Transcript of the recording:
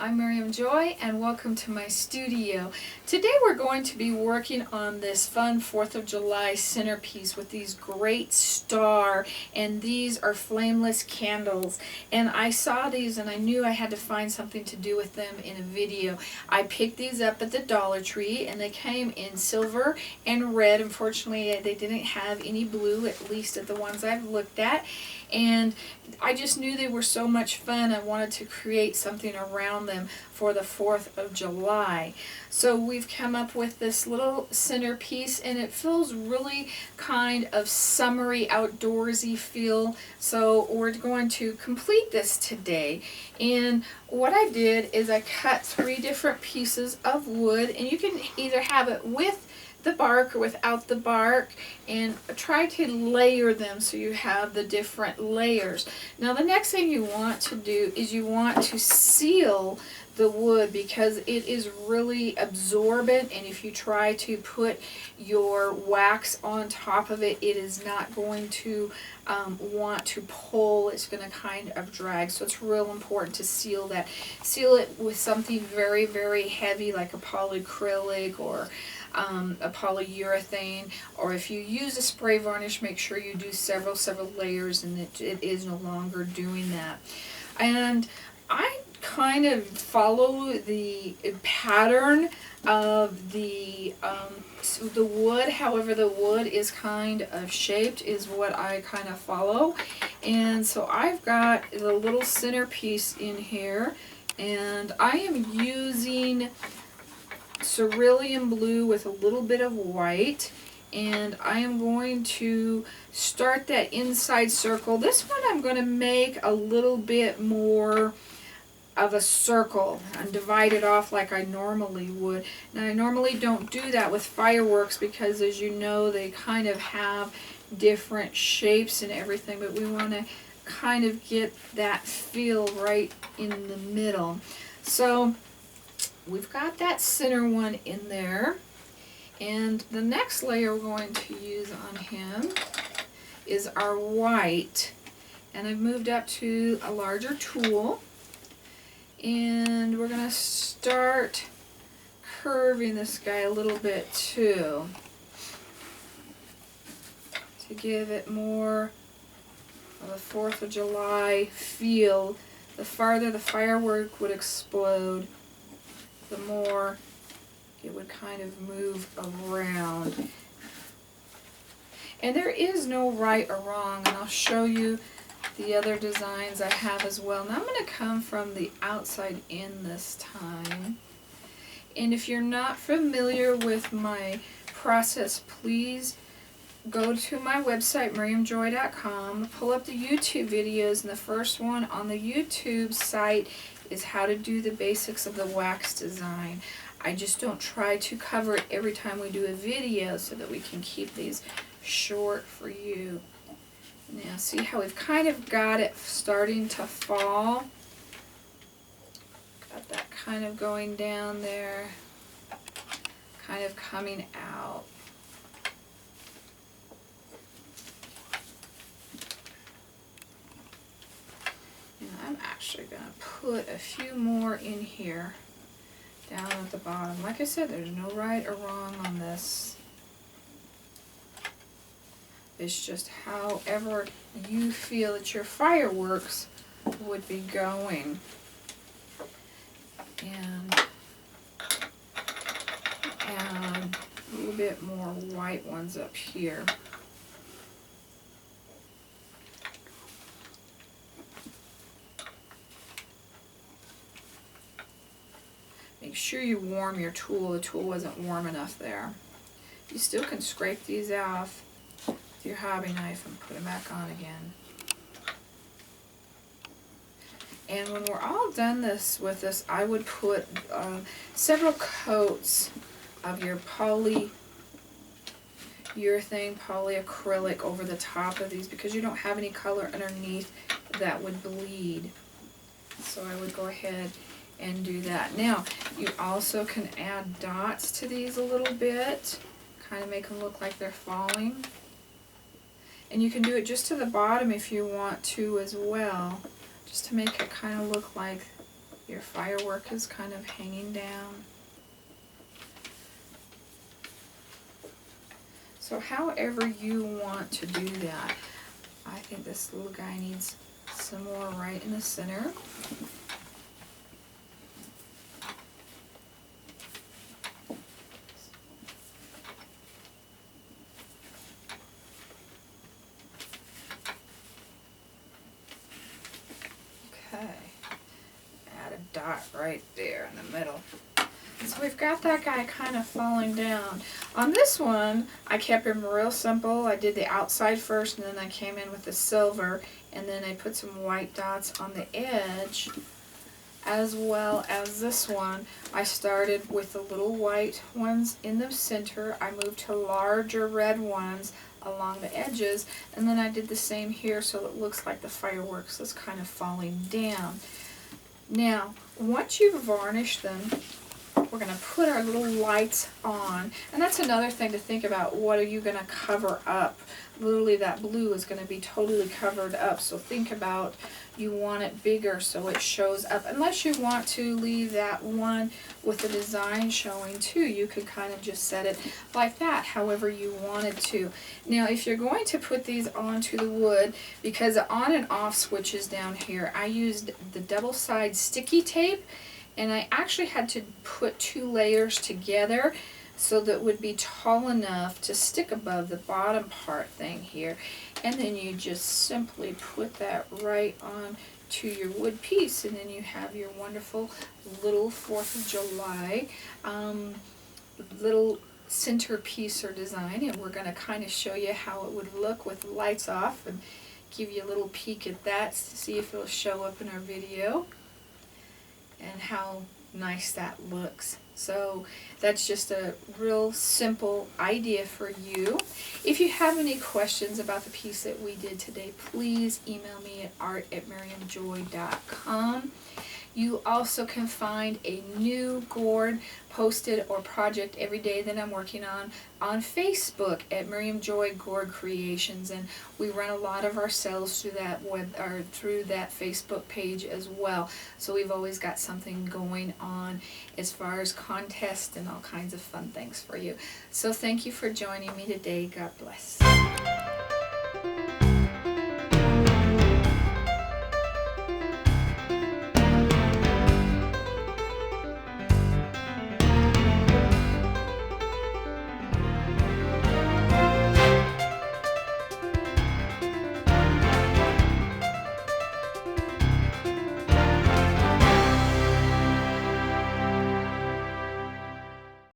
I'm Miriam Joy and welcome to my studio. Today we're going to be working on this fun 4th of July centerpiece with these great star, and these are flameless candles. And I saw these and I knew I had to find something to do with them in a video. I picked these up at the Dollar Tree and they came in silver and red. Unfortunately they didn't have any blue, at least at the ones I've looked at. And I just knew they were so much fun. I wanted to create something around them for the 4th of July. So we've come up with this little centerpiece and it feels really kind of summery, outdoorsy feel. So we're going to complete this today. And what I did is I cut 3 different pieces of wood, and you can either have it with the bark or without the bark, and try to layer them so you have the different layers. Now the next thing you want to do is you want to seal the wood because it is really absorbent, and if you try to put your wax on top of it, it is not going to want to pull. It's going to kind of drag. So it's real important to seal that. Seal it with something very, very heavy like a polyacrylic or a polyurethane, or if you use a spray varnish, make sure you do several layers, and it is no longer doing that. And I kind of follow the pattern of the wood, however the wood is kind of shaped is what I kind of follow. And so I've got the little centerpiece in here, and I am using cerulean blue with a little bit of white, and I am going to start that inside circle. This one I'm going to make a little bit more of a circle and divide it off like I normally would. Now I normally don't do that with fireworks because, as you know, they kind of have different shapes and everything, but we want to kind of get that feel right in the middle. So we've got that center one in there, and the next layer we're going to use on him is our white, and I've moved up to a larger tool, and we're going to start curving this guy a little bit too to give it more of a 4th of July feel. The farther the firework would explode, the more it would kind of move around. And there is no right or wrong, and I'll show you the other designs I have as well. Now I'm going to come from the outside in this time. And if you're not familiar with my process, please go to my website, miriamjoy.com, pull up the YouTube videos, and the first one on the YouTube site is how to do the basics of the wax design. I just don't try to cover it every time we do a video so that we can keep these short for you. Now see how we've kind of got it starting to fall? Got that kind of going down there, kind of coming out. And I'm actually going to put a few more in here down at the bottom. Like I said, there's no right or wrong on this. It's just however you feel that your fireworks would be going. And add a little bit more white ones up here. Make sure you warm your tool. The tool wasn't warm enough there. You still can scrape these off with your hobby knife and put them back on again. And when we're all done with this, I would put several coats of your polyurethane, polyacrylic over the top of these because you don't have any color underneath that would bleed. So I would go ahead and do that. Now, you also can add dots to these a little bit, kind of make them look like they're falling. And you can do it just to the bottom if you want to as well, just to make it kind of look like your firework is kind of hanging down. So however you want to do that. I think this little guy needs some more right in the center. Okay, add a dot right there in the middle. So we've got that guy kind of falling down. On this one, I kept him real simple. I did the outside first, and then I came in with the silver, and then I put some white dots on the edge, as well as this one. I started with the little white ones in the center. I moved to larger red ones along the edges, and then I did the same here so it looks like the fireworks is kind of falling down. Now, once you've varnished them, we're going to put our little lights on, and that's another thing to think about. What are you going to cover up? Literally that blue is going to be totally covered up, so think about, you want it bigger so it shows up. Unless you want to leave that one with the design showing too, you could kind of just set it like that, however you wanted to. Now if you're going to put these onto the wood, because the on and off switch is down here, I used the double side sticky tape, and I actually had to put 2 layers together so that it would be tall enough to stick above the bottom part thing here. And then you just simply put that right on to your wood piece, and then you have your wonderful little 4th of July little centerpiece or design. And we're going to kind of show you how it would look with the lights off and give you a little peek at that to see if it'll show up in our video and how nice that looks. So that's just a real simple idea for you. If you have any questions about the piece that we did today, please email me at art@miriamjoy.com. You also can find a new gourd posted or project every day that I'm working on Facebook at Miriam Joy Gourd Creations, and we run a lot of our sales through that through that Facebook page as well. So we've always got something going on as far as contests and all kinds of fun things for you. So thank you for joining me today. God bless.